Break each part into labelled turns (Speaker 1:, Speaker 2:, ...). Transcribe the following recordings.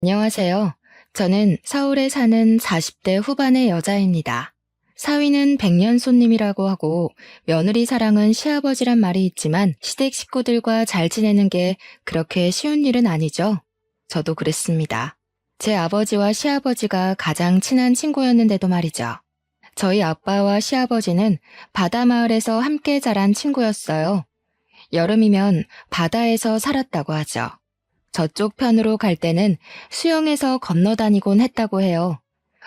Speaker 1: 안녕하세요. 저는 서울에 사는 40대 후반의 여자입니다. 사위는 백년손님이라고 하고 며느리 사랑은 시아버지란 말이 있지만 시댁 식구들과 잘 지내는 게 그렇게 쉬운 일은 아니죠. 저도 그랬습니다. 제 아버지와 시아버지가 가장 친한 친구였는데도 말이죠. 저희 아빠와 시아버지는 바다마을에서 함께 자란 친구였어요. 여름이면 바다에서 살았다고 하죠. 저쪽 편으로 갈 때는 수영해서 건너다니곤 했다고 해요.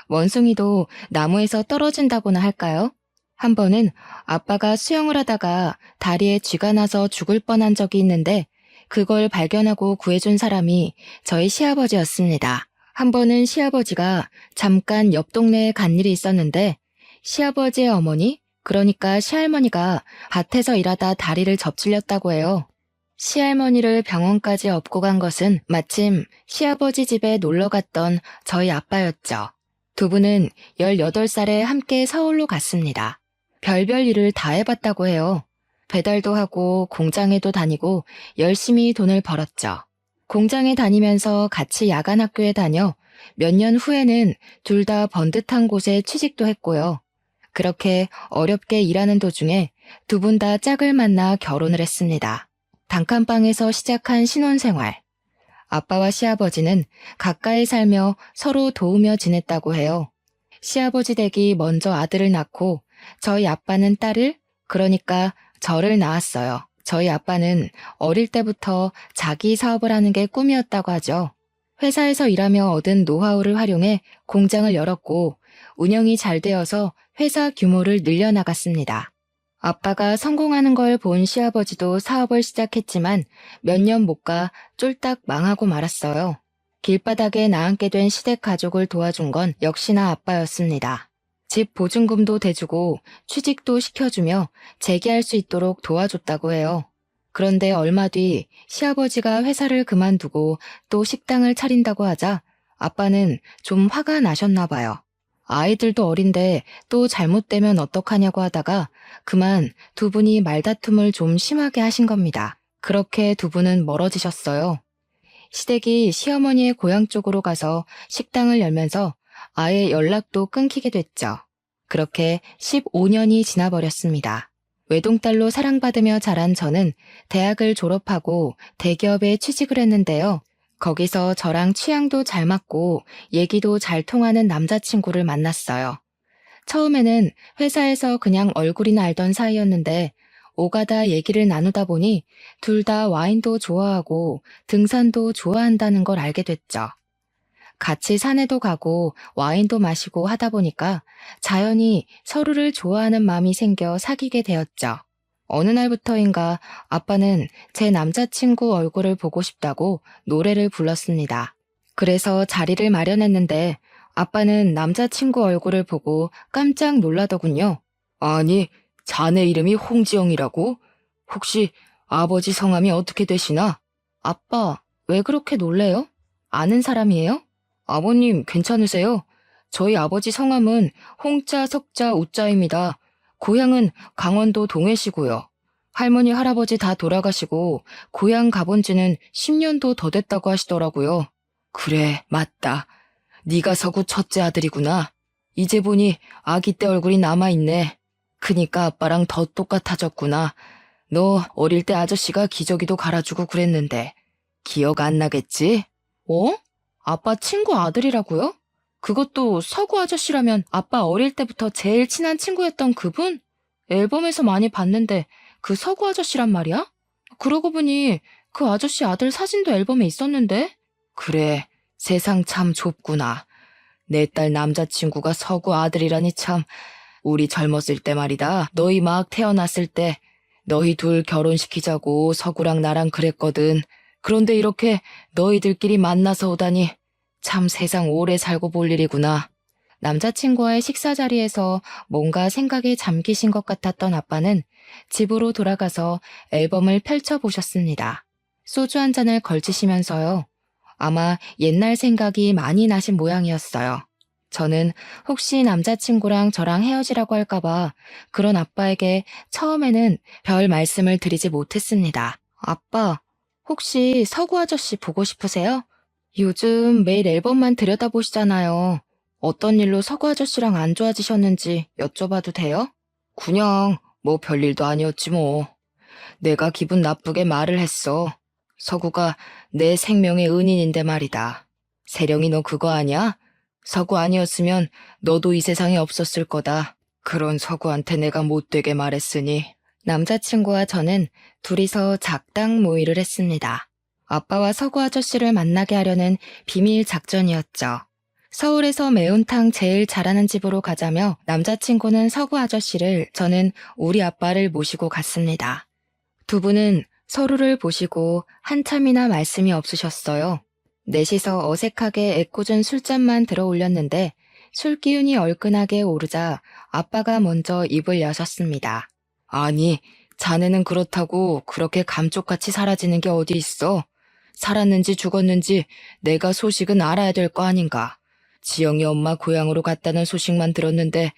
Speaker 1: 원숭이도 나무에서 떨어진다고나 할까요? 한 번은 아빠가 수영을 하다가 다리에 쥐가 나서 죽을 뻔한 적이 있는데 그걸 발견하고 구해준 사람이 저희 시아버지였습니다. 한 번은 시아버지가 잠깐 옆 동네에 간 일이 있었는데 시아버지의 어머니, 그러니까 시할머니가 밭에서 일하다 다리를 접질렸다고 해요. 시할머니를 병원까지 업고 간 것은 마침 시아버지 집에 놀러 갔던 저희 아빠였죠. 두 분은 18살에 함께 서울로 갔습니다. 별별 일을 다 해봤다고 해요. 배달도 하고 공장에도 다니고 열심히 돈을 벌었죠. 공장에 다니면서 같이 야간 학교에 다녀 몇 년 후에는 둘 다 번듯한 곳에 취직도 했고요. 그렇게 어렵게 일하는 도중에 두 분 다 짝을 만나 결혼을 했습니다. 단칸방에서 시작한 신혼생활. 아빠와 시아버지는 가까이 살며 서로 도우며 지냈다고 해요. 시아버지 댁이 먼저 아들을 낳고 저희 아빠는 딸을, 그러니까 저를 낳았어요. 저희 아빠는 어릴 때부터 자기 사업을 하는 게 꿈이었다고 하죠. 회사에서 일하며 얻은 노하우를 활용해 공장을 열었고 운영이 잘 되어서 회사 규모를 늘려나갔습니다. 아빠가 성공하는 걸 본 시아버지도 사업을 시작했지만 몇 년 못 가 쫄딱 망하고 말았어요. 길바닥에 나앉게 된 시댁 가족을 도와준 건 역시나 아빠였습니다. 집 보증금도 대주고 취직도 시켜주며 재기할 수 있도록 도와줬다고 해요. 그런데 얼마 뒤 시아버지가 회사를 그만두고 또 식당을 차린다고 하자 아빠는 좀 화가 나셨나 봐요. 아이들도 어린데 또 잘못되면 어떡하냐고 하다가 그만 두 분이 말다툼을 좀 심하게 하신 겁니다. 그렇게 두 분은 멀어지셨어요. 시댁이 시어머니의 고향 쪽으로 가서 식당을 열면서 아예 연락도 끊기게 됐죠. 그렇게 15년이 지나버렸습니다. 외동딸로 사랑받으며 자란 저는 대학을 졸업하고 대기업에 취직을 했는데요. 거기서 저랑 취향도 잘 맞고 얘기도 잘 통하는 남자친구를 만났어요. 처음에는 회사에서 그냥 얼굴이나 알던 사이였는데 오가다 얘기를 나누다 보니 둘 다 와인도 좋아하고 등산도 좋아한다는 걸 알게 됐죠. 같이 산에도 가고 와인도 마시고 하다 보니까 자연히 서로를 좋아하는 마음이 생겨 사귀게 되었죠. 어느 날부터인가 아빠는 제 남자친구 얼굴을 보고 싶다고 노래를 불렀습니다. 그래서 자리를 마련했는데 아빠는 남자친구 얼굴을 보고 깜짝 놀라더군요. 아니, 자네 이름이 홍지영이라고? 혹시 아버지 성함이 어떻게 되시나? 아빠, 왜 그렇게 놀래요? 아는 사람이에요? 아버님, 괜찮으세요? 저희 아버지 성함은 홍자, 석자, 우자입니다. 고향은 강원도 동해시고요. 할머니, 할아버지 다 돌아가시고 고향 가본 지는 10년도 더 됐다고 하시더라고요. 그래, 맞다. 네가 서구 첫째 아들이구나. 이제 보니 아기 때 얼굴이 남아있네. 크니까 아빠랑 더 똑같아졌구나. 너 어릴 때 아저씨가 기저귀도 갈아주고 그랬는데 기억 안 나겠지? 어? 아빠 친구 아들이라고요? 그것도 서구 아저씨라면 아빠 어릴 때부터 제일 친한 친구였던 그분? 앨범에서 많이 봤는데 그 서구 아저씨란 말이야? 그러고 보니 그 아저씨 아들 사진도 앨범에 있었는데? 그래, 세상 참 좁구나. 내 딸 남자친구가 서구 아들이라니 참. 우리 젊었을 때 말이다. 너희 막 태어났을 때 너희 둘 결혼시키자고 서구랑 나랑 그랬거든. 그런데 이렇게 너희들끼리 만나서 오다니 참 세상 오래 살고 볼 일이구나. 남자친구와의 식사 자리에서 뭔가 생각에 잠기신 것 같았던 아빠는 집으로 돌아가서 앨범을 펼쳐보셨습니다. 소주 한 잔을 걸치시면서요. 아마 옛날 생각이 많이 나신 모양이었어요. 저는 혹시 남자친구랑 저랑 헤어지라고 할까봐 그런 아빠에게 처음에는 별 말씀을 드리지 못했습니다. 아빠, 혹시 서구 아저씨 보고 싶으세요? 요즘 매일 앨범만 들여다보시잖아요. 어떤 일로 서구 아저씨랑 안 좋아지셨는지 여쭤봐도 돼요? 그냥 뭐 별일도 아니었지 뭐. 내가 기분 나쁘게 말을 했어. 서구가 내 생명의 은인인데 말이다. 세령이 너 그거 아냐? 서구 아니었으면 너도 이 세상에 없었을 거다. 그런 서구한테 내가 못되게 말했으니. 남자친구와 저는 둘이서 작당 모의를 했습니다. 아빠와 서구 아저씨를 만나게 하려는 비밀 작전이었죠. 서울에서 매운탕 제일 잘하는 집으로 가자며 남자친구는 서구 아저씨를, 저는 우리 아빠를 모시고 갔습니다. 두 분은 서로를 보시고 한참이나 말씀이 없으셨어요. 넷이서 어색하게 애꿎은 술잔만 들어 올렸는데 술 기운이 얼큰하게 오르자 아빠가 먼저 입을 여셨습니다. 아니, 자네는 그렇다고 그렇게 감쪽같이 사라지는 게 어디 있어? 살았는지 죽었는지 내가 소식은 알아야 될 거 아닌가. 지영이 엄마 고향으로 갔다는 소식만 들었는데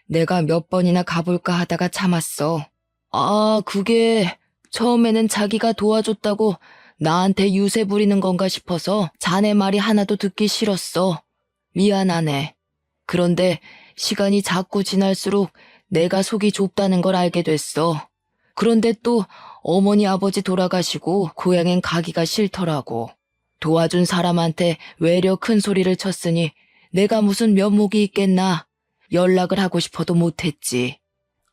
Speaker 1: 내가 몇 번이나 가볼까 하다가 참았어. 아, 그게 처음에는 자기가 도와줬다고 나한테 유세 부리는 건가 싶어서 자네 말이 하나도 듣기 싫었어. 미안하네. 그런데 시간이 자꾸 지날수록 내가 속이 좁다는 걸 알게 됐어. 그런데 또 어머니 아버지 돌아가시고 고향엔 가기가 싫더라고. 도와준 사람한테 외려 큰 소리를 쳤으니 내가 무슨 면목이 있겠나. 연락을 하고 싶어도 못했지.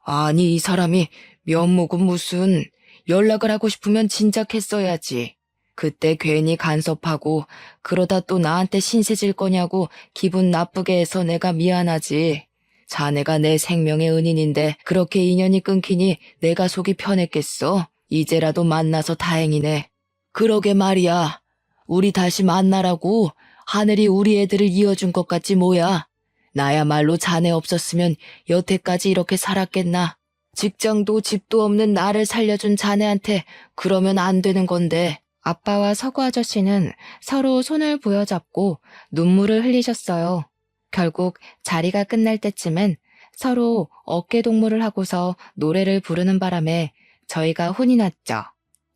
Speaker 1: 아니, 이 사람이 면목은 무슨. 연락을 하고 싶으면 진작 했어야지. 그때 괜히 간섭하고 그러다 또 나한테 신세질 거냐고 기분 나쁘게 해서 내가 미안하지. 자네가 내 생명의 은인인데 그렇게 인연이 끊기니 내가 속이 편했겠어. 이제라도 만나서 다행이네. 그러게 말이야. 우리 다시 만나라고 하늘이 우리 애들을 이어준 것 같지 뭐야. 나야말로 자네 없었으면 여태까지 이렇게 살았겠나. 직장도 집도 없는 나를 살려준 자네한테 그러면 안 되는 건데. 아빠와 서구 아저씨는 서로 손을 부여잡고 눈물을 흘리셨어요. 결국 자리가 끝날 때쯤엔 서로 어깨 동무를 하고서 노래를 부르는 바람에 저희가 혼이 났죠.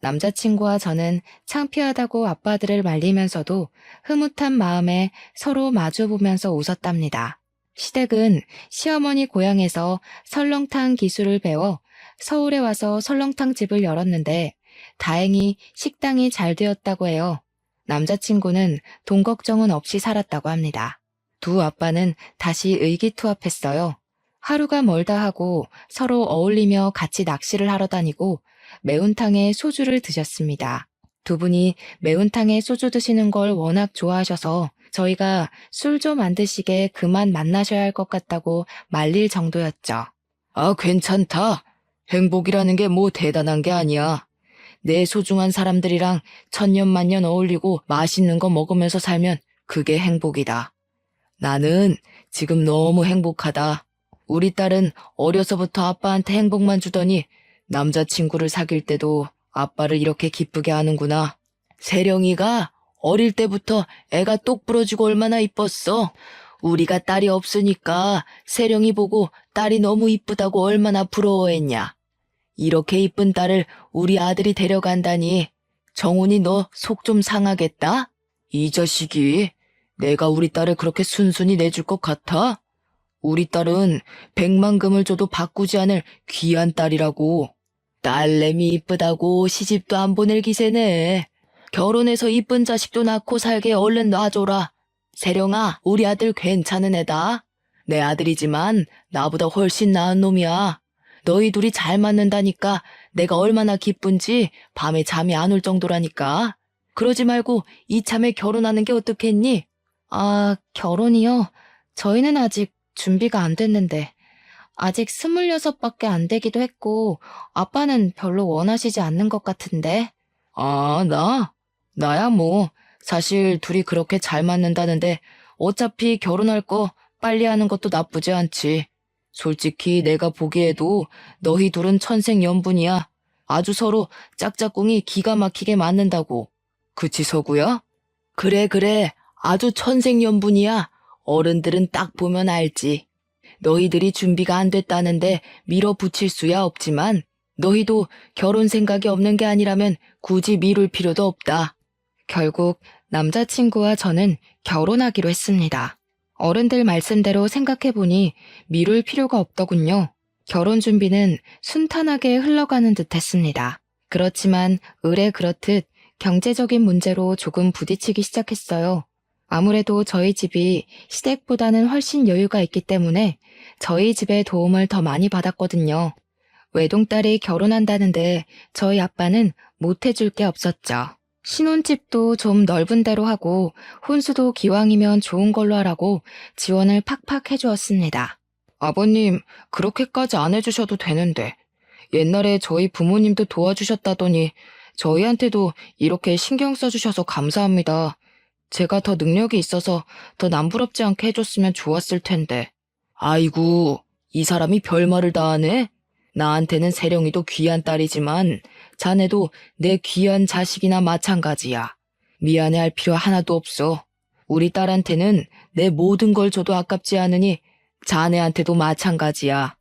Speaker 1: 남자친구와 저는 창피하다고 아빠들을 말리면서도 흐뭇한 마음에 서로 마주보면서 웃었답니다. 시댁은 시어머니 고향에서 설렁탕 기술을 배워 서울에 와서 설렁탕 집을 열었는데 다행히 식당이 잘 되었다고 해요. 남자친구는 돈 걱정은 없이 살았다고 합니다. 두 아빠는 다시 의기투합했어요. 하루가 멀다 하고 서로 어울리며 같이 낚시를 하러 다니고 매운탕에 소주를 드셨습니다. 두 분이 매운탕에 소주 드시는 걸 워낙 좋아하셔서 저희가 술 좀 안 드시게 그만 만나셔야 할 것 같다고 말릴 정도였죠. 아, 괜찮다. 행복이라는 게 뭐 대단한 게 아니야. 내 소중한 사람들이랑 천년만년 어울리고 맛있는 거 먹으면서 살면 그게 행복이다. 나는 지금 너무 행복하다. 우리 딸은 어려서부터 아빠한테 행복만 주더니 남자친구를 사귈 때도 아빠를 이렇게 기쁘게 하는구나. 세령이가 어릴 때부터 애가 똑 부러지고 얼마나 이뻤어. 우리가 딸이 없으니까 세령이 보고 딸이 너무 이쁘다고 얼마나 부러워했냐. 이렇게 이쁜 딸을 우리 아들이 데려간다니. 정훈이 너 속 좀 상하겠다? 이 자식이 내가 우리 딸을 그렇게 순순히 내줄 것 같아? 우리 딸은 100만금을 줘도 바꾸지 않을 귀한 딸이라고. 딸내미 이쁘다고 시집도 안 보낼 기세네. 결혼해서 이쁜 자식도 낳고 살게 얼른 놔줘라. 세령아, 우리 아들 괜찮은 애다. 내 아들이지만 나보다 훨씬 나은 놈이야. 너희 둘이 잘 맞는다니까 내가 얼마나 기쁜지 밤에 잠이 안 올 정도라니까. 그러지 말고 이참에 결혼하는 게 어떻겠니? 아, 결혼이요? 저희는 아직 준비가 안 됐는데. 아직 26밖에 안 되기도 했고 아빠는 별로 원하시지 않는 것 같은데. 아, 나야 뭐 사실 둘이 그렇게 잘 맞는다는데 어차피 결혼할 거 빨리 하는 것도 나쁘지 않지. 솔직히 내가 보기에도 너희 둘은 천생연분이야. 아주 서로 짝짝꿍이 기가 막히게 맞는다고. 그치, 서구야? 그래. 아주 천생연분이야. 어른들은 딱 보면 알지. 너희들이 준비가 안 됐다는데 밀어붙일 수야 없지만 너희도 결혼 생각이 없는 게 아니라면 굳이 미룰 필요도 없다. 결국 남자친구와 저는 결혼하기로 했습니다. 어른들 말씀대로 생각해보니 미룰 필요가 없더군요. 결혼 준비는 순탄하게 흘러가는 듯 했습니다. 그렇지만 의례 그렇듯 경제적인 문제로 조금 부딪히기 시작했어요. 아무래도 저희 집이 시댁보다는 훨씬 여유가 있기 때문에 저희 집의 도움을 더 많이 받았거든요. 외동딸이 결혼한다는데 저희 아빠는 못해줄 게 없었죠. 신혼집도 좀 넓은 데로 하고 혼수도 기왕이면 좋은 걸로 하라고 지원을 팍팍 해주었습니다. 아버님, 그렇게까지 안 해주셔도 되는데. 옛날에 저희 부모님도 도와주셨다더니 저희한테도 이렇게 신경 써주셔서 감사합니다. 제가 더 능력이 있어서 더 남부럽지 않게 해줬으면 좋았을 텐데. 아이고, 이 사람이 별말을 다 하네? 나한테는 세령이도 귀한 딸이지만 자네도 내 귀한 자식이나 마찬가지야. 미안해할 필요 하나도 없어. 우리 딸한테는 내 모든 걸 줘도 아깝지 않으니 자네한테도 마찬가지야.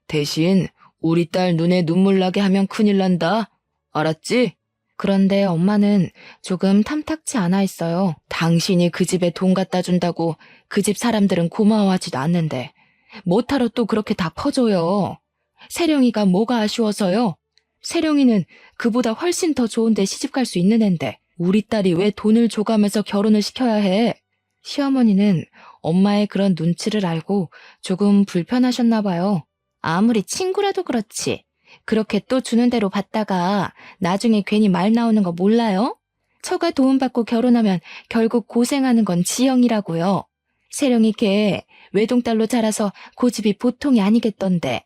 Speaker 1: 대신 우리 딸 눈에 눈물 나게 하면 큰일 난다. 알았지? 그런데 엄마는 조금 탐탁치 않아 했어요. 당신이 그 집에 돈 갖다 준다고 그 집 사람들은 고마워하지도 않는데 뭐하러 또 그렇게 다 퍼줘요. 세령이가 뭐가 아쉬워서요? 세령이는 그보다 훨씬 더 좋은데 시집갈 수 있는 앤데 우리 딸이 왜 돈을 줘가면서 결혼을 시켜야 해? 시어머니는 엄마의 그런 눈치를 알고 조금 불편하셨나 봐요. 아무리 친구라도 그렇지. 그렇게 또 주는 대로 받다가 나중에 괜히 말 나오는 거 몰라요? 처가 도움받고 결혼하면 결국 고생하는 건 지영이라고요. 세령이 걔 외동딸로 자라서 고집이 보통이 아니겠던데.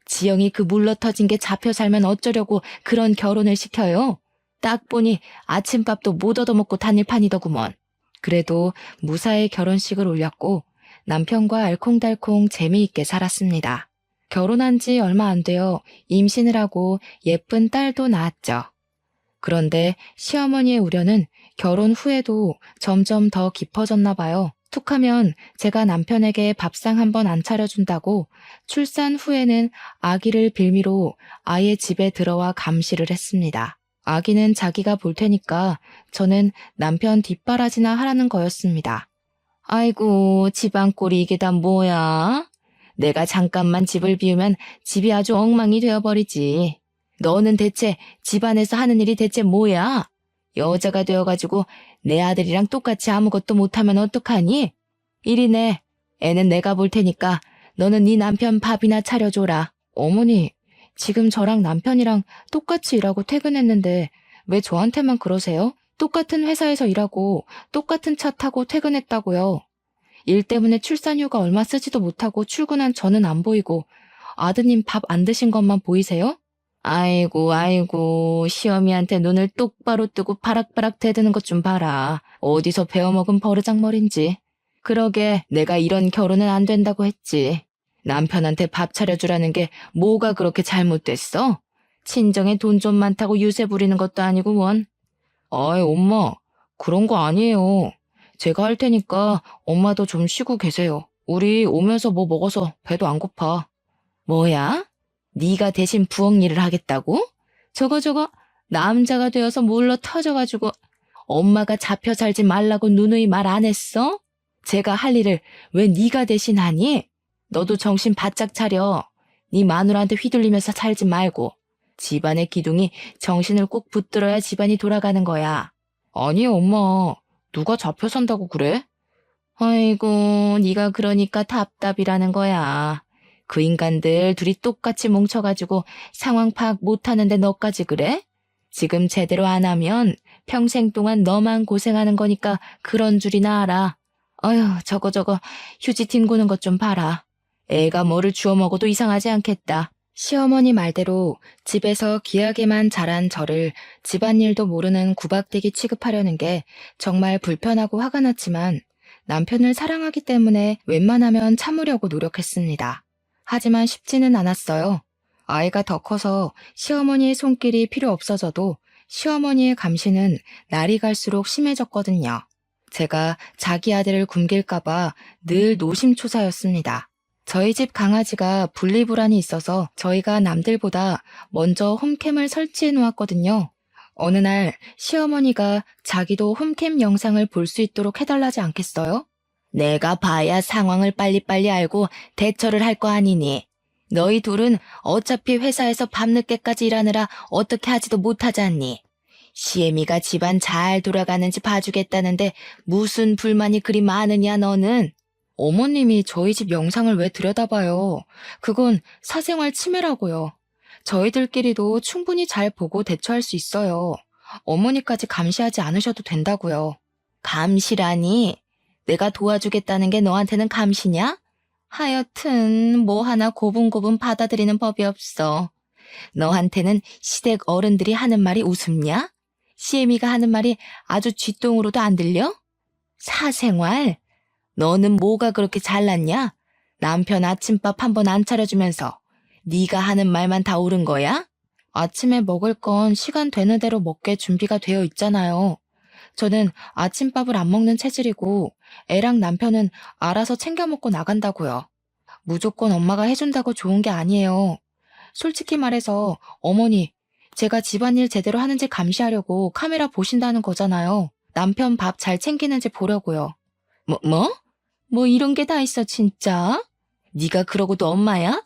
Speaker 1: 지영이 그 물러터진 게 잡혀 살면 어쩌려고 그런 결혼을 시켜요? 딱 보니 아침밥도 못 얻어먹고 다닐 판이더구먼. 그래도 무사히 결혼식을 올렸고 남편과 알콩달콩 재미있게 살았습니다. 결혼한 지 얼마 안 되어 임신을 하고 예쁜 딸도 낳았죠. 그런데 시어머니의 우려는 결혼 후에도 점점 더 깊어졌나 봐요. 툭하면 제가 남편에게 밥상 한 번 안 차려준다고 출산 후에는 아기를 빌미로 아예 집에 들어와 감시를 했습니다. 아기는 자기가 볼 테니까 저는 남편 뒷바라지나 하라는 거였습니다. 아이고, 집안꼴이 이게 다 뭐야? 내가 잠깐만 집을 비우면 집이 아주 엉망이 되어버리지. 너는 대체 집안에서 하는 일이 대체 뭐야? 여자가 되어가지고 내 아들이랑 똑같이 아무것도 못하면 어떡하니? 이리네. 애는 내가 볼 테니까 너는 네 남편 밥이나 차려줘라. 어머니, 지금 저랑 남편이랑 똑같이 일하고 퇴근했는데 왜 저한테만 그러세요? 똑같은 회사에서 일하고 똑같은 차 타고 퇴근했다고요. 일 때문에 출산휴가 얼마 쓰지도 못하고 출근한 저는 안 보이고 아드님 밥 안 드신 것만 보이세요? 아이고, 시어미한테 눈을 똑바로 뜨고 바락바락 대드는 것 좀 봐라. 어디서 배워먹은 버르장머리인지. 그러게 내가 이런 결혼은 안 된다고 했지. 남편한테 밥 차려주라는 게 뭐가 그렇게 잘못됐어? 친정에 돈 좀 많다고 유세 부리는 것도 아니고 뭔. 아이, 엄마, 그런 거 아니에요. 제가 할 테니까 엄마도 좀 쉬고 계세요. 우리 오면서 뭐 먹어서 배도 안 고파. 뭐야? 네가 대신 부엌 일을 하겠다고? 저거 남자가 되어서 물러 터져가지고 엄마가 잡혀 살지 말라고 누누이 말 안 했어? 제가 할 일을 왜 네가 대신 하니? 너도 정신 바짝 차려. 네 마누라한테 휘둘리면서 살지 말고. 집안의 기둥이 정신을 꼭 붙들어야 집안이 돌아가는 거야. 아니, 엄마. 누가 잡혀 산다고 그래? 아이고, 네가 그러니까 답답이라는 거야. 그 인간들 둘이 똑같이 뭉쳐가지고 상황 파악 못하는데 너까지 그래? 지금 제대로 안 하면 평생 동안 너만 고생하는 거니까 그런 줄이나 알아. 어휴, 저거 휴지 뒹구는 것 좀 봐라. 애가 뭐를 주워 먹어도 이상하지 않겠다. 시어머니 말대로 집에서 귀하게만 자란 저를 집안일도 모르는 구박대기 취급하려는 게 정말 불편하고 화가 났지만 남편을 사랑하기 때문에 웬만하면 참으려고 노력했습니다. 하지만 쉽지는 않았어요. 아이가 더 커서 시어머니의 손길이 필요 없어져도 시어머니의 감시는 날이 갈수록 심해졌거든요. 제가 자기 아들을 굶길까봐 늘 노심초사였습니다. 저희 집 강아지가 분리불안이 있어서 저희가 남들보다 먼저 홈캠을 설치해 놓았거든요. 어느 날 시어머니가 자기도 홈캠 영상을 볼 수 있도록 해달라지 않겠어요? 내가 봐야 상황을 빨리빨리 알고 대처를 할 거 아니니. 너희 둘은 어차피 회사에서 밤늦게까지 일하느라 어떻게 하지도 못하지 않니? 시애미가 집안 잘 돌아가는지 봐주겠다는데 무슨 불만이 그리 많으냐 너는? 어머님이 저희 집 영상을 왜 들여다봐요? 그건 사생활 침해라고요. 저희들끼리도 충분히 잘 보고 대처할 수 있어요. 어머니까지 감시하지 않으셔도 된다고요. 감시라니? 내가 도와주겠다는 게 너한테는 감시냐? 하여튼 뭐 하나 고분고분 받아들이는 법이 없어. 너한테는 시댁 어른들이 하는 말이 우습냐? 시애미가 하는 말이 아주 쥐똥으로도 안 들려? 사생활? 너는 뭐가 그렇게 잘났냐? 남편 아침밥 한 번 안 차려주면서 네가 하는 말만 다 옳은 거야? 아침에 먹을 건 시간 되는 대로 먹게 준비가 되어 있잖아요. 저는 아침밥을 안 먹는 체질이고 애랑 남편은 알아서 챙겨 먹고 나간다고요. 무조건 엄마가 해준다고 좋은 게 아니에요. 솔직히 말해서 어머니, 제가 집안일 제대로 하는지 감시하려고 카메라 보신다는 거잖아요. 남편 밥 잘 챙기는지 보려고요. 뭐? 뭐 이런 게 다 있어 진짜? 네가 그러고도 엄마야?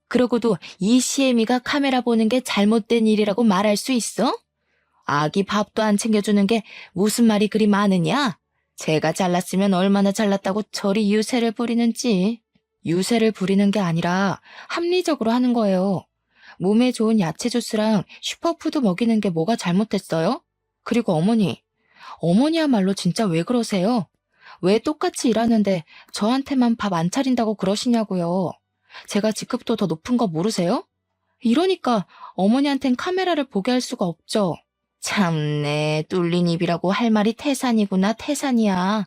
Speaker 1: 그러고도 이 시애미가 카메라 보는 게 잘못된 일이라고 말할 수 있어? 아기 밥도 안 챙겨주는 게 무슨 말이 그리 많으냐? 제가 잘났으면 얼마나 잘났다고 저리 유세를 부리는지. 유세를 부리는 게 아니라 합리적으로 하는 거예요. 몸에 좋은 야채 주스랑 슈퍼푸드 먹이는 게 뭐가 잘못됐어요? 그리고 어머니야말로 진짜 왜 그러세요? 왜 똑같이 일하는데 저한테만 밥 안 차린다고 그러시냐고요. 제가 직급도 더 높은 거 모르세요? 이러니까 어머니한텐 카메라를 보게 할 수가 없죠. 참네, 뚫린 입이라고 할 말이 태산이구나, 태산이야.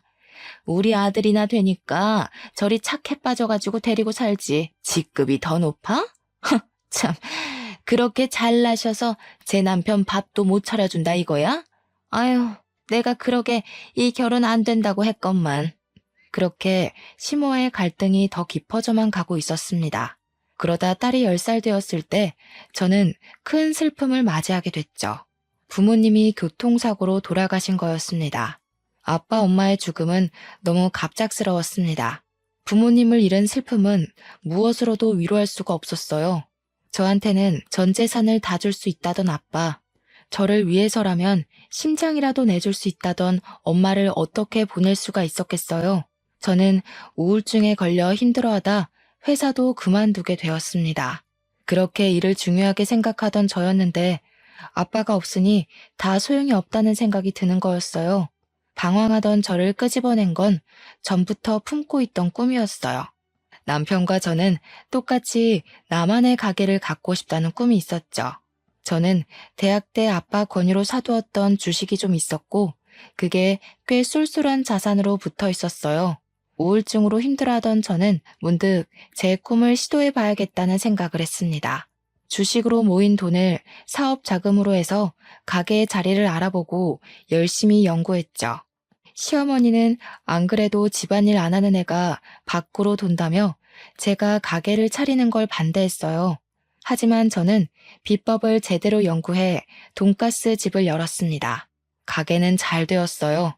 Speaker 1: 우리 아들이나 되니까 저리 착해 빠져가지고 데리고 살지. 직급이 더 높아? 참, 그렇게 잘나셔서 제 남편 밥도 못 차려준다 이거야? 아유, 내가 그러게 이 결혼 안 된다고 했건만. 그렇게 시모의 갈등이 더 깊어져만 가고 있었습니다. 그러다 딸이 10살 되었을 때 저는 큰 슬픔을 맞이하게 됐죠. 부모님이 교통사고로 돌아가신 거였습니다. 아빠, 엄마의 죽음은 너무 갑작스러웠습니다. 부모님을 잃은 슬픔은 무엇으로도 위로할 수가 없었어요. 저한테는 전 재산을 다 줄 수 있다던 아빠, 저를 위해서라면 심장이라도 내줄 수 있다던 엄마를 어떻게 보낼 수가 있었겠어요. 저는 우울증에 걸려 힘들어하다 회사도 그만두게 되었습니다. 그렇게 일을 중요하게 생각하던 저였는데 아빠가 없으니 다 소용이 없다는 생각이 드는 거였어요. 방황하던 저를 끄집어낸 건 전부터 품고 있던 꿈이었어요. 남편과 저는 똑같이 나만의 가게를 갖고 싶다는 꿈이 있었죠. 저는 대학 때 아빠 권유로 사두었던 주식이 좀 있었고 그게 꽤 쏠쏠한 자산으로 붙어 있었어요. 우울증으로 힘들어하던 저는 문득 제 꿈을 시도해봐야겠다는 생각을 했습니다. 주식으로 모인 돈을 사업 자금으로 해서 가게의 자리를 알아보고 열심히 연구했죠. 시어머니는 안 그래도 집안일 안 하는 애가 밖으로 돈다며 제가 가게를 차리는 걸 반대했어요. 하지만 저는 비법을 제대로 연구해 돈가스 집을 열었습니다. 가게는 잘 되었어요.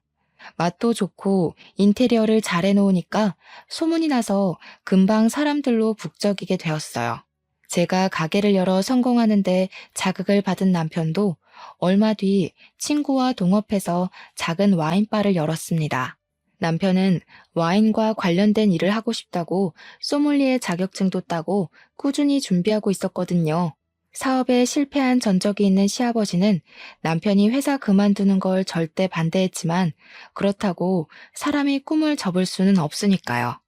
Speaker 1: 맛도 좋고 인테리어를 잘 해놓으니까 소문이 나서 금방 사람들로 북적이게 되었어요. 제가 가게를 열어 성공하는데 자극을 받은 남편도 얼마 뒤 친구와 동업해서 작은 와인바를 열었습니다. 남편은 와인과 관련된 일을 하고 싶다고 소믈리에 자격증도 따고 꾸준히 준비하고 있었거든요. 사업에 실패한 전적이 있는 시아버지는 남편이 회사 그만두는 걸 절대 반대했지만 그렇다고 사람이 꿈을 접을 수는 없으니까요.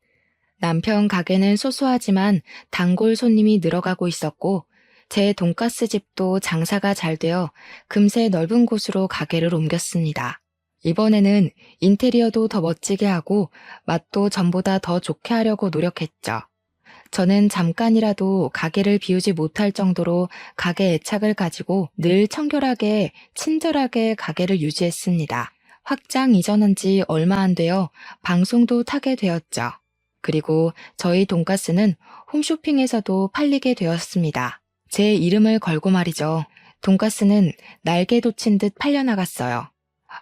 Speaker 1: 남편 가게는 소소하지만 단골 손님이 늘어가고 있었고 제 돈가스 집도 장사가 잘 되어 금세 넓은 곳으로 가게를 옮겼습니다. 이번에는 인테리어도 더 멋지게 하고 맛도 전보다 더 좋게 하려고 노력했죠. 저는 잠깐이라도 가게를 비우지 못할 정도로 가게 애착을 가지고 늘 청결하게 친절하게 가게를 유지했습니다. 확장 이전한 지 얼마 안 되어 방송도 타게 되었죠. 그리고 저희 돈가스는 홈쇼핑에서도 팔리게 되었습니다. 제 이름을 걸고 말이죠. 돈가스는 날개 돋친 듯 팔려나갔어요.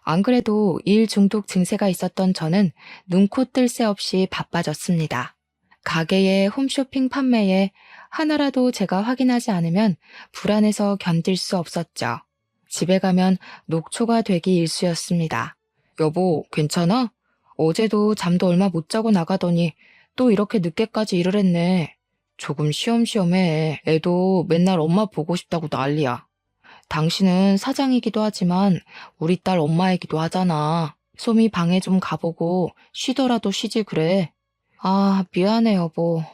Speaker 1: 안 그래도 일 중독 증세가 있었던 저는 눈코 뜰 새 없이 바빠졌습니다. 가게의 홈쇼핑 판매에 하나라도 제가 확인하지 않으면 불안해서 견딜 수 없었죠. 집에 가면 녹초가 되기 일쑤였습니다. 여보, 괜찮아? 어제도 잠도 얼마 못 자고 나가더니 또 이렇게 늦게까지 일을 했네. 조금 쉬엄쉬엄해. 애도 맨날 엄마 보고 싶다고 난리야. 당신은 사장이기도 하지만 우리 딸 엄마이기도 하잖아. 솜이 방에 좀 가보고 쉬더라도 쉬지 그래. 아, 미안해 여보.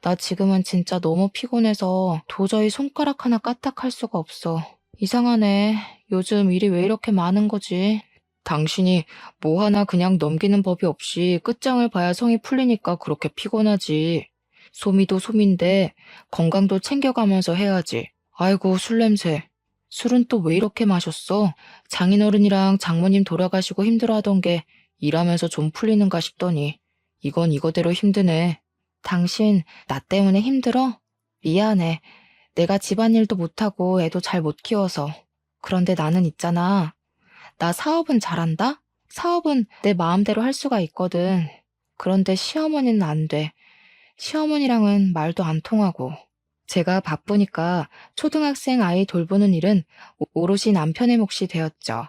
Speaker 1: 나 지금은 진짜 너무 피곤해서 도저히 손가락 하나 까딱할 수가 없어. 이상하네. 요즘 일이 왜 이렇게 많은 거지? 당신이 뭐 하나 그냥 넘기는 법이 없이 끝장을 봐야 성이 풀리니까 그렇게 피곤하지. 소미도 소민데 건강도 챙겨가면서 해야지. 아이고, 술 냄새. 술은 또 왜 이렇게 마셨어? 장인어른이랑 장모님 돌아가시고 힘들어하던 게 일하면서 좀 풀리는가 싶더니 이건 이거대로 힘드네. 당신 나 때문에 힘들어? 미안해. 내가 집안일도 못하고 애도 잘 못 키워서. 그런데 나는 있잖아. 나 사업은 잘한다? 사업은 내 마음대로 할 수가 있거든. 그런데 시어머니는 안 돼. 시어머니랑은 말도 안 통하고. 제가 바쁘니까 초등학생 아이 돌보는 일은 오롯이 남편의 몫이 되었죠.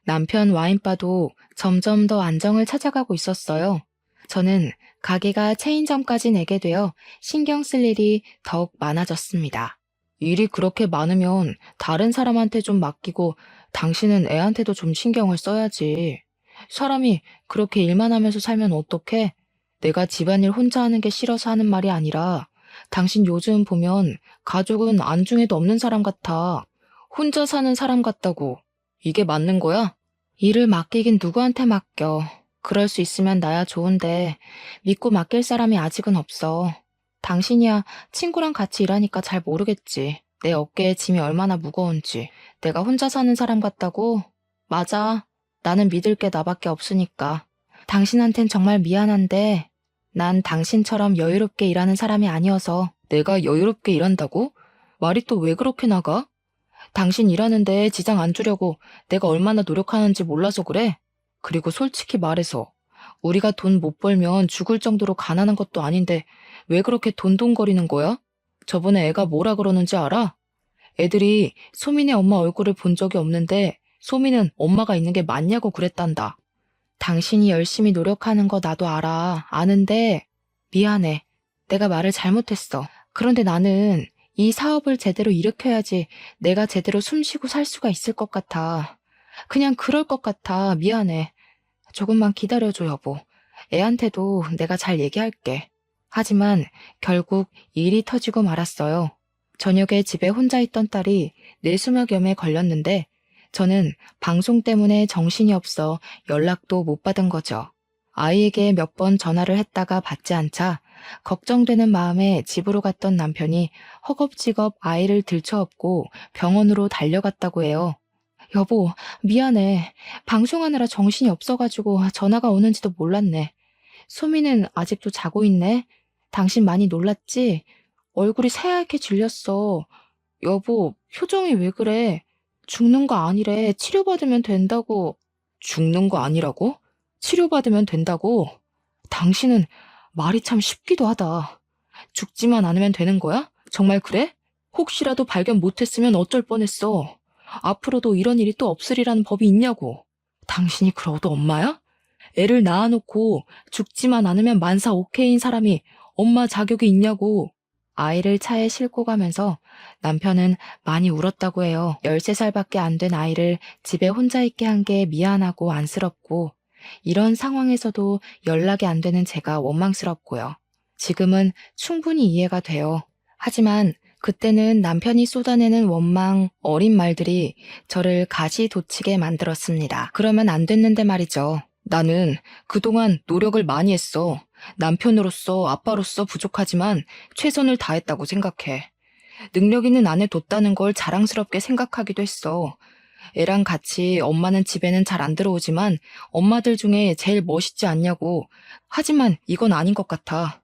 Speaker 1: 남편 와인바도 점점 더 안정을 찾아가고 있었어요. 저는 가게가 체인점까지 내게 되어 신경 쓸 일이 더욱 많아졌습니다. 일이 그렇게 많으면 다른 사람한테 좀 맡기고 당신은 애한테도 좀 신경을 써야지. 사람이 그렇게 일만 하면서 살면 어떡해? 내가 집안일 혼자 하는 게 싫어서 하는 말이 아니라 당신 요즘 보면 가족은 안중에도 없는 사람 같아. 혼자 사는 사람 같다고. 이게 맞는 거야? 일을 맡기긴 누구한테 맡겨. 그럴 수 있으면 나야 좋은데 믿고 맡길 사람이 아직은 없어. 당신이야 친구랑 같이 일하니까 잘 모르겠지. 내 어깨에 짐이 얼마나 무거운지. 내가 혼자 사는 사람 같다고? 맞아. 나는 믿을 게 나밖에 없으니까. 당신한텐 정말 미안한데 난 당신처럼 여유롭게 일하는 사람이 아니어서. 내가 여유롭게 일한다고? 말이 또 왜 그렇게 나가? 당신 일하는데 지장 안 주려고 내가 얼마나 노력하는지 몰라서 그래? 그리고 솔직히 말해서 우리가 돈 못 벌면 죽을 정도로 가난한 것도 아닌데 왜 그렇게 돈돈거리는 거야? 저번에 애가 뭐라 그러는지 알아? 애들이 소민의 엄마 얼굴을 본 적이 없는데 소민은 엄마가 있는 게 맞냐고 그랬단다. 당신이 열심히 노력하는 거 나도 알아. 아는데 미안해. 내가 말을 잘못했어. 그런데 나는 이 사업을 제대로 일으켜야지 내가 제대로 숨쉬고 살 수가 있을 것 같아. 그냥 그럴 것 같아. 미안해. 조금만 기다려줘, 여보. 애한테도 내가 잘 얘기할게. 하지만 결국 일이 터지고 말았어요. 저녁에 집에 혼자 있던 딸이 뇌수막염에 걸렸는데 저는 방송 때문에 정신이 없어 연락도 못 받은 거죠. 아이에게 몇 번 전화를 했다가 받지 않자 걱정되는 마음에 집으로 갔던 남편이 허겁지겁 아이를 들쳐업고 병원으로 달려갔다고 해요. 여보, 미안해. 방송하느라 정신이 없어가지고 전화가 오는지도 몰랐네. 소미는 아직도 자고 있네. 당신 많이 놀랐지? 얼굴이 새하얗게 질렸어. 여보, 표정이 왜 그래? 죽는 거 아니래. 치료받으면 된다고. 죽는 거 아니라고? 치료받으면 된다고? 당신은 말이 참 쉽기도 하다. 죽지만 않으면 되는 거야? 정말 그래? 혹시라도 발견 못했으면 어쩔 뻔했어. 앞으로도 이런 일이 또 없으리라는 법이 있냐고. 당신이 그러도 엄마야? 애를 낳아놓고 죽지만 않으면 만사 오케이인 사람이 엄마 자격이 있냐고. 아이를 차에 싣고 가면서 남편은 많이 울었다고 해요. 13살밖에 안 된 아이를 집에 혼자 있게 한 게 미안하고 안쓰럽고 이런 상황에서도 연락이 안 되는 제가 원망스럽고요. 지금은 충분히 이해가 돼요. 하지만 그때는 남편이 쏟아내는 원망, 어린 말들이 저를 가시돋치게 만들었습니다. 그러면 안 됐는데 말이죠. 나는 그동안 노력을 많이 했어. 남편으로서, 아빠로서 부족하지만 최선을 다했다고 생각해. 능력 있는 아내 뒀다는 걸 자랑스럽게 생각하기도 했어. 애랑 같이 엄마는 집에는 잘 안 들어오지만 엄마들 중에 제일 멋있지 않냐고. 하지만 이건 아닌 것 같아.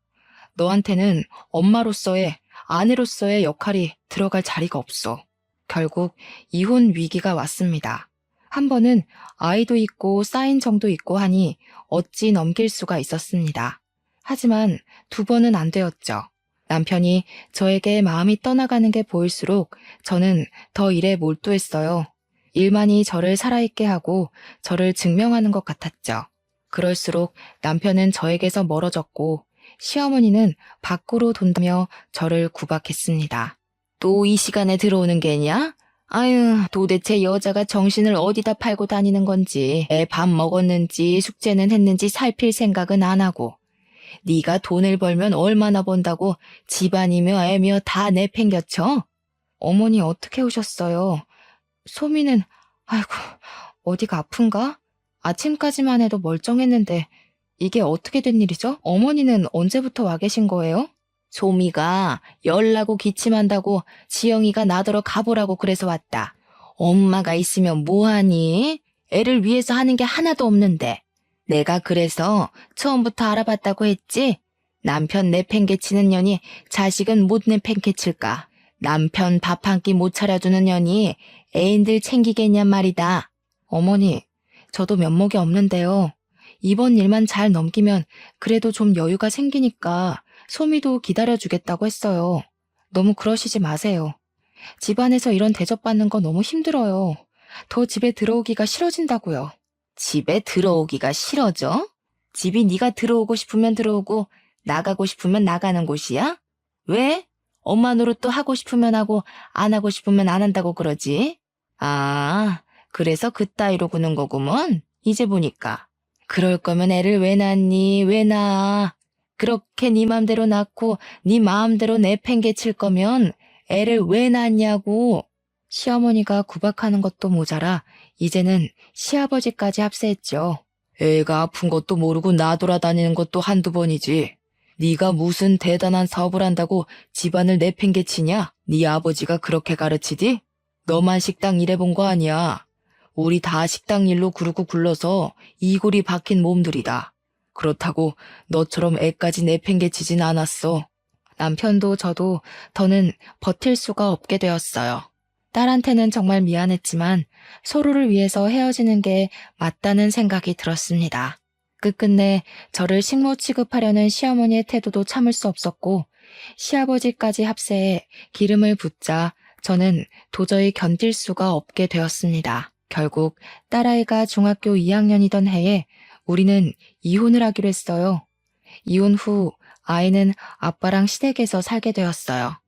Speaker 1: 너한테는 엄마로서의, 아내로서의 역할이 들어갈 자리가 없어. 결국 이혼 위기가 왔습니다. 한 번은 아이도 있고 쌓인 정도 있고 하니 어찌 넘길 수가 있었습니다. 하지만 두 번은 안 되었죠. 남편이 저에게 마음이 떠나가는 게 보일수록 저는 더 일에 몰두했어요. 일만이 저를 살아있게 하고 저를 증명하는 것 같았죠. 그럴수록 남편은 저에게서 멀어졌고 시어머니는 밖으로 돈다며 저를 구박했습니다. 또 이 시간에 들어오는 게냐? 아유, 도대체 여자가 정신을 어디다 팔고 다니는 건지, 애 밥 먹었는지 숙제는 했는지 살필 생각은 안 하고, 네가 돈을 벌면 얼마나 번다고 집안이며 애며 다 내팽겨쳐? 어머니 어떻게 오셨어요? 소미는, 아이고, 어디가 아픈가? 아침까지만 해도 멀쩡했는데 이게 어떻게 된 일이죠? 어머니는 언제부터 와 계신 거예요? 소미가 열나고 기침한다고 지영이가 나더러 가보라고 그래서 왔다. 엄마가 있으면 뭐하니? 애를 위해서 하는 게 하나도 없는데. 내가 그래서 처음부터 알아봤다고 했지? 남편 내팽개치는 년이 자식은 못 내팽개칠까? 남편 밥 한 끼 못 차려주는 년이 애인들 챙기겠냔 말이다. 어머니, 저도 면목이 없는데요. 이번 일만 잘 넘기면 그래도 좀 여유가 생기니까 소미도 기다려주겠다고 했어요. 너무 그러시지 마세요. 집안에서 이런 대접받는 거 너무 힘들어요. 더 집에 들어오기가 싫어진다고요. 집에 들어오기가 싫어져? 집이 네가 들어오고 싶으면 들어오고 나가고 싶으면 나가는 곳이야? 왜? 엄마 노릇도 하고 싶으면 하고 안 하고 싶으면 안 한다고 그러지? 아, 그래서 그따위로 구는 거구먼? 이제 보니까. 그럴 거면 애를 왜 낳니? 왜 낳아? 그렇게 네 맘대로 낳고 네 마음대로 내팽개칠 거면 애를 왜 낳냐고. 시어머니가 구박하는 것도 모자라 이제는 시아버지까지 합세했죠. 애가 아픈 것도 모르고 나돌아다니는 것도 한두 번이지. 네가 무슨 대단한 사업을 한다고 집안을 내팽개치냐? 네 아버지가 그렇게 가르치디? 너만 식당 일해본 거 아니야. 우리 다 식당 일로 구르고 굴러서 이골이 박힌 몸들이다. 그렇다고 너처럼 애까지 내팽개치진 않았어. 남편도 저도 더는 버틸 수가 없게 되었어요. 딸한테는 정말 미안했지만 서로를 위해서 헤어지는 게 맞다는 생각이 들었습니다. 끝끝내 저를 식모 취급하려는 시어머니의 태도도 참을 수 없었고 시아버지까지 합세해 기름을 붓자 저는 도저히 견딜 수가 없게 되었습니다. 결국 딸아이가 중학교 2학년이던 해에 우리는 이혼을 하기로 했어요. 이혼 후 아이는 아빠랑 시댁에서 살게 되었어요.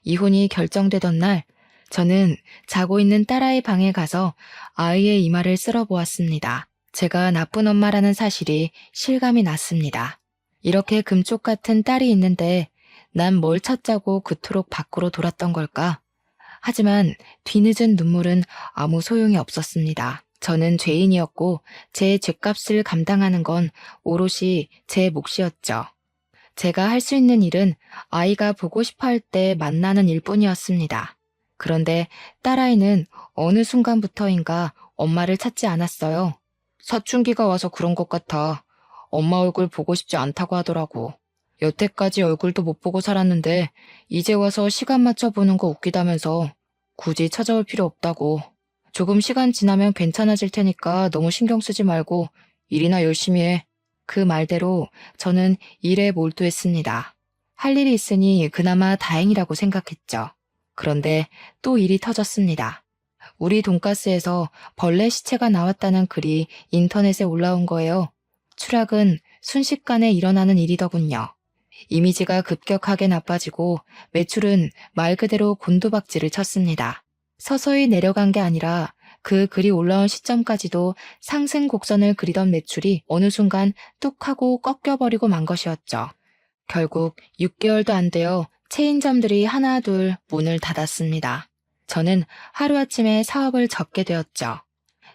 Speaker 1: 이혼이 결정되던 날 저는 자고 있는 딸아이 방에 가서 아이의 이마를 쓸어보았습니다. 제가 나쁜 엄마라는 사실이 실감이 났습니다. 이렇게 금쪽 같은 딸이 있는데 난 뭘 찾자고 그토록 밖으로 돌았던 걸까? 하지만 뒤늦은 눈물은 아무 소용이 없었습니다. 저는 죄인이었고 제 죗값을 감당하는 건 오롯이 제 몫이었죠. 제가 할 수 있는 일은 아이가 보고 싶어 할 때 만나는 일뿐이었습니다. 그런데 딸아이는 어느 순간부터인가 엄마를 찾지 않았어요. 사춘기가 와서 그런 것 같아. 엄마 얼굴 보고 싶지 않다고 하더라고. 여태까지 얼굴도 못 보고 살았는데 이제 와서 시간 맞춰 보는 거 웃기다면서 굳이 찾아올 필요 없다고. 조금 시간 지나면 괜찮아질 테니까 너무 신경 쓰지 말고 일이나 열심히 해. 그 말대로 저는 일에 몰두했습니다. 할 일이 있으니 그나마 다행이라고 생각했죠. 그런데 또 일이 터졌습니다. 우리 돈가스에서 벌레 시체가 나왔다는 글이 인터넷에 올라온 거예요. 추락은 순식간에 일어나는 일이더군요. 이미지가 급격하게 나빠지고 매출은 말 그대로 곤두박질을 쳤습니다. 서서히 내려간 게 아니라 그 글이 올라온 시점까지도 상승 곡선을 그리던 매출이 어느 순간 뚝 하고 꺾여버리고 만 것이었죠. 결국 6개월도 안 되어 체인점들이 하나 둘 문을 닫았습니다. 저는 하루아침에 사업을 접게 되었죠.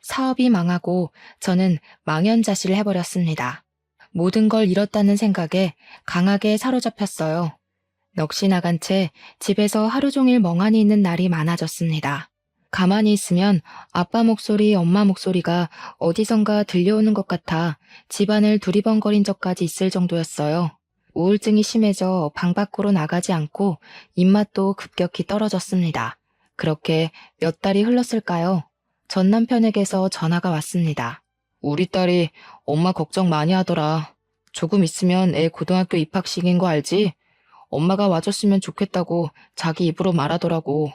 Speaker 1: 사업이 망하고 저는 망연자실을 해버렸습니다. 모든 걸 잃었다는 생각에 강하게 사로잡혔어요. 넋이 나간 채 집에서 하루 종일 멍하니 있는 날이 많아졌습니다. 가만히 있으면 아빠 목소리, 엄마 목소리가 어디선가 들려오는 것 같아 집안을 두리번거린 적까지 있을 정도였어요. 우울증이 심해져 방 밖으로 나가지 않고 입맛도 급격히 떨어졌습니다. 그렇게 몇 달이 흘렀을까요? 전 남편에게서 전화가 왔습니다. 우리 딸이 엄마 걱정 많이 하더라. 조금 있으면 애 고등학교 입학식인 거 알지? 엄마가 와줬으면 좋겠다고 자기 입으로 말하더라고.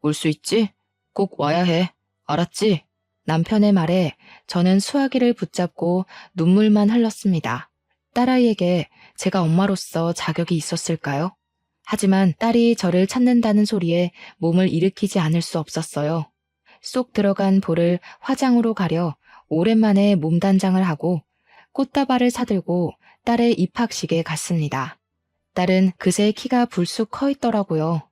Speaker 1: 올 수 있지? 꼭 와야 해. 알았지? 남편의 말에 저는 수화기를 붙잡고 눈물만 흘렀습니다. 딸아이에게 제가 엄마로서 자격이 있었을까요? 하지만 딸이 저를 찾는다는 소리에 몸을 일으키지 않을 수 없었어요. 쏙 들어간 볼을 화장으로 가려 오랜만에 몸단장을 하고 꽃다발을 사들고 딸의 입학식에 갔습니다. 딸은 그새 키가 불쑥 커 있더라고요.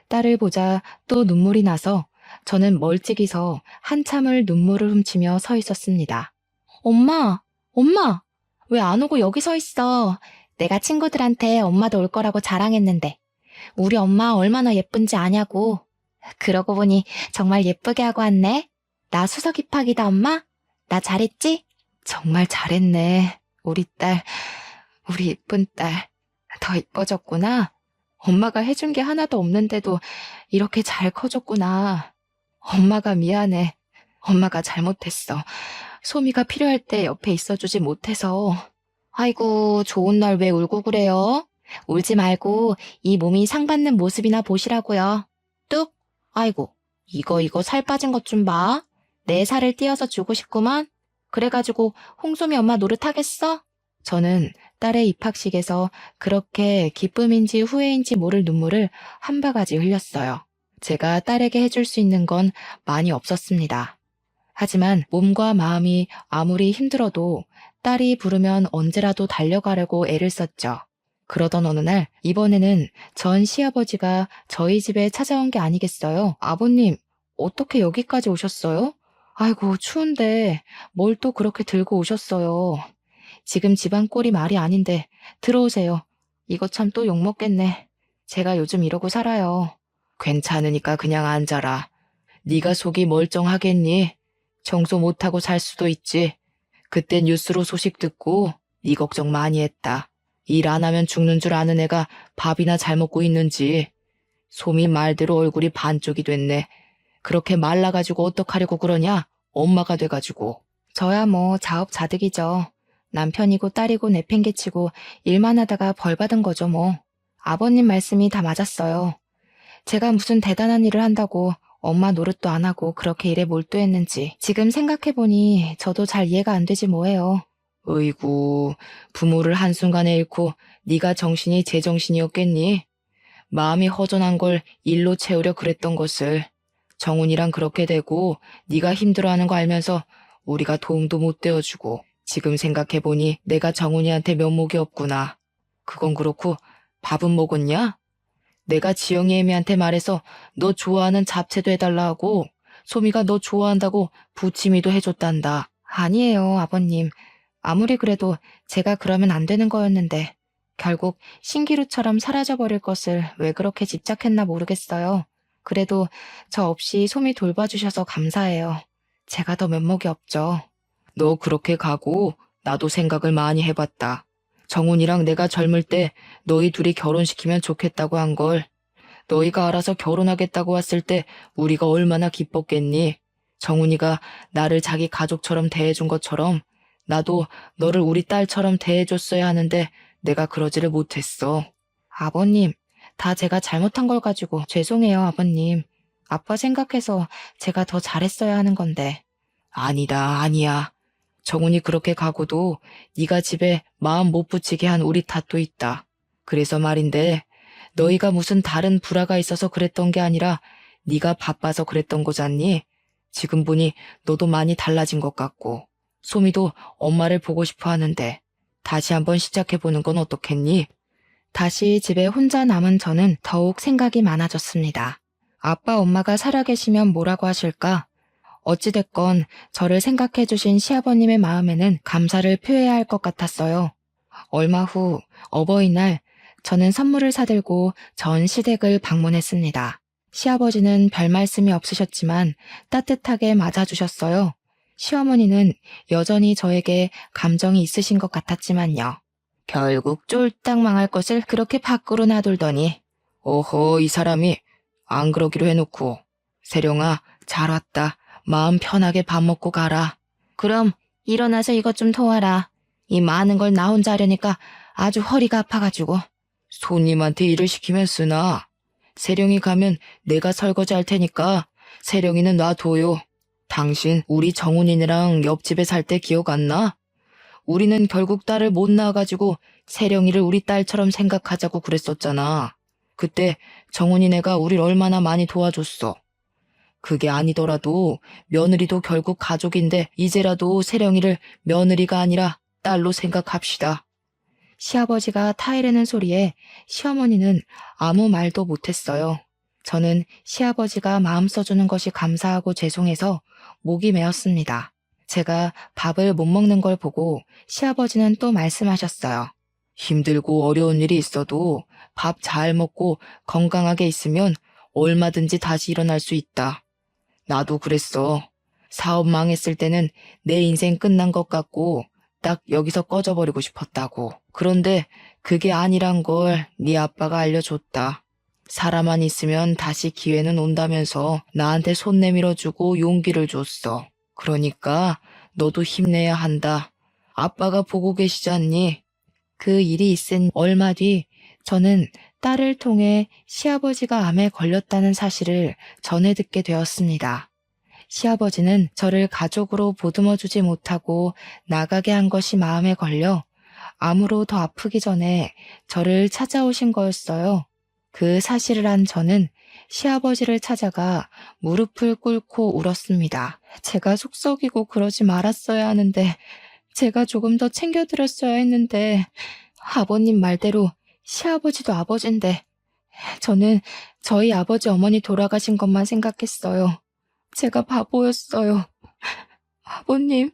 Speaker 1: 딸을 보자 또 눈물이 나서 저는 멀찍이서 한참을 눈물을 훔치며 서 있었습니다. 엄마, 엄마, 왜 안 오고 여기 서 있어? 내가 친구들한테 엄마도 올 거라고 자랑했는데. 우리 엄마 얼마나 예쁜지 아냐고. 그러고 보니 정말 예쁘게 하고 왔네. 나 수석 입학이다, 엄마. 나 잘했지? 정말 잘했네. 우리 딸, 우리 이쁜 딸. 더 이뻐졌구나. 엄마가 해준 게 하나도 없는데도 이렇게 잘 커졌구나. 엄마가 미안해. 엄마가 잘못했어. 소미가 필요할 때 옆에 있어주지 못해서. 아이고, 좋은 날 왜 울고 그래요? 울지 말고 이 몸이 상받는 모습이나 보시라고요. 뚝! 아이고, 이거 살 빠진 것 좀 봐. 내 살을 띄어서 주고 싶구만. 그래가지고 홍소미 엄마 노릇하겠어? 저는 딸의 입학식에서 그렇게 기쁨인지 후회인지 모를 눈물을 한 바가지 흘렸어요. 제가 딸에게 해줄 수 있는 건 많이 없었습니다. 하지만 몸과 마음이 아무리 힘들어도 딸이 부르면 언제라도 달려가려고 애를 썼죠. 그러던 어느 날 이번에는 전 시아버지가 저희 집에 찾아온 게 아니겠어요? 아버님, 어떻게 여기까지 오셨어요? 아이고, 추운데 뭘 또 그렇게 들고 오셨어요. 지금 집안 꼴이 말이 아닌데 들어오세요. 이거 참 또 욕먹겠네. 제가 요즘 이러고 살아요. 괜찮으니까 그냥 앉아라. 네가 속이 멀쩡하겠니? 청소 못하고 살 수도 있지. 그때 뉴스로 소식 듣고 네 걱정 많이 했다. 일 안 하면 죽는 줄 아는 애가 밥이나 잘 먹고 있는지. 소미 말대로 얼굴이 반쪽이 됐네. 그렇게 말라가지고 어떡하려고 그러냐? 엄마가 돼가지고. 저야 뭐 자업자득이죠. 남편이고 딸이고 내팽개치고 일만 하다가 벌 받은 거죠 뭐. 아버님 말씀이 다 맞았어요. 제가 무슨 대단한 일을 한다고 엄마 노릇도 안 하고 그렇게 일에 몰두했는지 지금 생각해보니 저도 잘 이해가 안 되지 뭐예요. 어이구, 부모를 한순간에 잃고 네가 정신이 제정신이었겠니? 마음이 허전한 걸 일로 채우려 그랬던 것을. 정훈이랑 그렇게 되고 네가 힘들어하는 거 알면서 우리가 도움도 못 되어주고 지금 생각해보니 내가 정훈이한테 면목이 없구나. 그건 그렇고 밥은 먹었냐? 내가 지영이 애미한테 말해서 너 좋아하는 잡채도 해달라 하고 소미가 너 좋아한다고 부침이도 해줬단다. 아니에요, 아버님. 아무리 그래도 제가 그러면 안 되는 거였는데 결국 신기루처럼 사라져버릴 것을 왜 그렇게 집착했나 모르겠어요. 그래도 저 없이 소미 돌봐주셔서 감사해요. 제가 더 면목이 없죠. 너 그렇게 가고 나도 생각을 많이 해봤다. 정훈이랑 내가 젊을 때 너희 둘이 결혼시키면 좋겠다고 한 걸. 너희가 알아서 결혼하겠다고 왔을 때 우리가 얼마나 기뻤겠니? 정훈이가 나를 자기 가족처럼 대해준 것처럼 나도 너를 우리 딸처럼 대해줬어야 하는데 내가 그러지를 못했어. 아버님, 다 제가 잘못한 걸 가지고 죄송해요, 아버님. 아빠 생각해서 제가 더 잘했어야 하는 건데. 아니다, 아니야. 정훈이 그렇게 가고도 네가 집에 마음 못 붙이게 한 우리 탓도 있다. 그래서 말인데 너희가 무슨 다른 불화가 있어서 그랬던 게 아니라 네가 바빠서 그랬던 거잖니? 지금 보니 너도 많이 달라진 것 같고 소미도 엄마를 보고 싶어 하는데 다시 한번 시작해보는 건 어떻겠니? 다시 집에 혼자 남은 저는 더욱 생각이 많아졌습니다. 아빠 엄마가 살아계시면 뭐라고 하실까? 어찌됐건 저를 생각해주신 시아버님의 마음에는 감사를 표해야 할 것 같았어요. 얼마 후 어버이날 저는 선물을 사들고 전 시댁을 방문했습니다. 시아버지는 별 말씀이 없으셨지만 따뜻하게 맞아주셨어요. 시어머니는 여전히 저에게 감정이 있으신 것 같았지만요. 결국 쫄딱 망할 것을 그렇게 밖으로 놔둘더니 오호, 이 사람이 안 그러기로 해놓고 세령아, 잘 왔다. 마음 편하게 밥 먹고 가라. 그럼 일어나서 이것 좀 도와라. 이 많은 걸 나 혼자 하려니까 아주 허리가 아파가지고. 손님한테 일을 시키면 쓰나. 세령이 가면 내가 설거지 할 테니까 세령이는 놔둬요. 당신 우리 정훈이랑 옆집에 살 때 기억 안 나? 우리는 결국 딸을 못 낳아가지고 세령이를 우리 딸처럼 생각하자고 그랬었잖아. 그때 정훈이네가 우릴 얼마나 많이 도와줬어. 그게 아니더라도 며느리도 결국 가족인데 이제라도 세령이를 며느리가 아니라 딸로 생각합시다. 시아버지가 타이르는 소리에 시어머니는 아무 말도 못했어요. 저는 시아버지가 마음 써주는 것이 감사하고 죄송해서 목이 메었습니다. 제가 밥을 못 먹는 걸 보고 시아버지는 또 말씀하셨어요. 힘들고 어려운 일이 있어도 밥 잘 먹고 건강하게 있으면 얼마든지 다시 일어날 수 있다. 나도 그랬어. 사업 망했을 때는 내 인생 끝난 것 같고 딱 여기서 꺼져버리고 싶었다고. 그런데 그게 아니란 걸 네 아빠가 알려줬다. 사람만 있으면 다시 기회는 온다면서 나한테 손 내밀어주고 용기를 줬어. 그러니까 너도 힘내야 한다. 아빠가 보고 계시잖니. 그 일이 있은 얼마 뒤 저는 딸을 통해 시아버지가 암에 걸렸다는 사실을 전해 듣게 되었습니다. 시아버지는 저를 가족으로 보듬어주지 못하고 나가게 한 것이 마음에 걸려 암으로 더 아프기 전에 저를 찾아오신 거였어요. 그 사실을 안 저는 시아버지를 찾아가 무릎을 꿇고 울었습니다. 제가 속썩이고 그러지 말았어야 하는데, 제가 조금 더 챙겨드렸어야 했는데, 아버님 말대로 시아버지도 아버지인데, 저는 저희 아버지 어머니 돌아가신 것만 생각했어요. 제가 바보였어요. 아버님,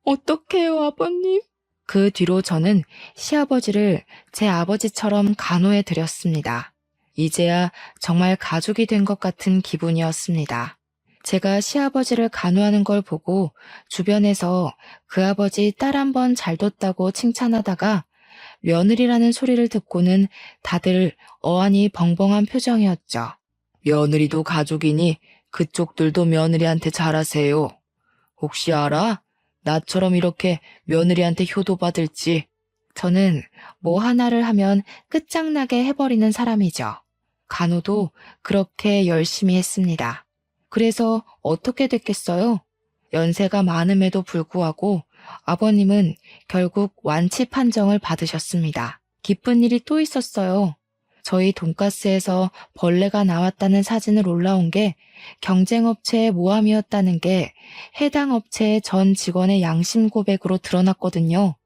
Speaker 1: 어떡해요, 아버님? 그 뒤로 저는 시아버지를 제 아버지처럼 간호해 드렸습니다. 이제야 정말 가족이 된 것 같은 기분이었습니다. 제가 시아버지를 간호하는 걸 보고 주변에서 그 아버지 딸 한 번 잘 뒀다고 칭찬하다가 며느리라는 소리를 듣고는 다들 어안이 벙벙한 표정이었죠. 며느리도 가족이니 그쪽들도 며느리한테 잘하세요. 혹시 알아? 나처럼 이렇게 며느리한테 효도받을지. 저는 뭐 하나를 하면 끝장나게 해버리는 사람이죠. 간호도 그렇게 열심히 했습니다. 그래서 어떻게 됐겠어요? 연세가 많음에도 불구하고 아버님은 결국 완치 판정을 받으셨습니다. 기쁜 일이 또 있었어요. 저희 돈가스에서 벌레가 나왔다는 사진을 올라온 게 경쟁업체의 모함이었다는 게 해당 업체의 전 직원의 양심 고백으로 드러났거든요.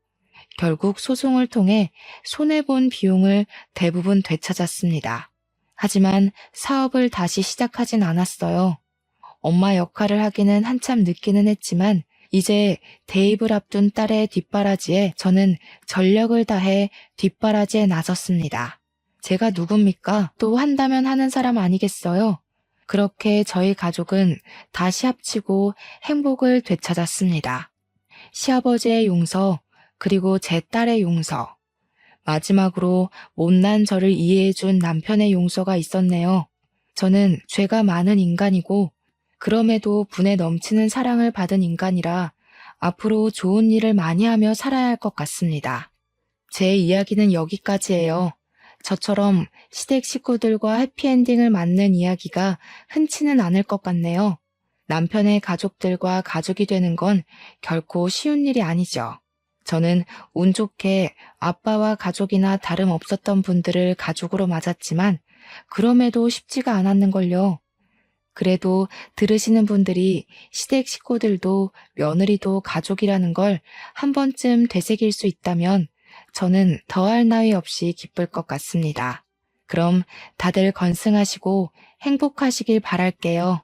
Speaker 1: 결국 소송을 통해 손해본 비용을 대부분 되찾았습니다. 하지만 사업을 다시 시작하진 않았어요. 엄마 역할을 하기는 한참 늦기는 했지만 이제 대입을 앞둔 딸의 뒷바라지에 저는 전력을 다해 뒷바라지에 나섰습니다. 제가 누굽니까? 또 한다면 하는 사람 아니겠어요? 그렇게 저희 가족은 다시 합치고 행복을 되찾았습니다. 시아버지의 용서, 그리고 제 딸의 용서, 마지막으로 못난 저를 이해해준 남편의 용서가 있었네요. 저는 죄가 많은 인간이고 그럼에도 분에 넘치는 사랑을 받은 인간이라 앞으로 좋은 일을 많이 하며 살아야 할 것 같습니다. 제 이야기는 여기까지예요. 저처럼 시댁 식구들과 해피엔딩을 맞는 이야기가 흔치는 않을 것 같네요. 남편의 가족들과 가족이 되는 건 결코 쉬운 일이 아니죠. 저는 운 좋게 아빠와 가족이나 다름없었던 분들을 가족으로 맞았지만 그럼에도 쉽지가 않았는걸요. 그래도 들으시는 분들이 시댁 식구들도 며느리도 가족이라는 걸 한 번쯤 되새길 수 있다면 저는 더할 나위 없이 기쁠 것 같습니다. 그럼 다들 건승하시고 행복하시길 바랄게요.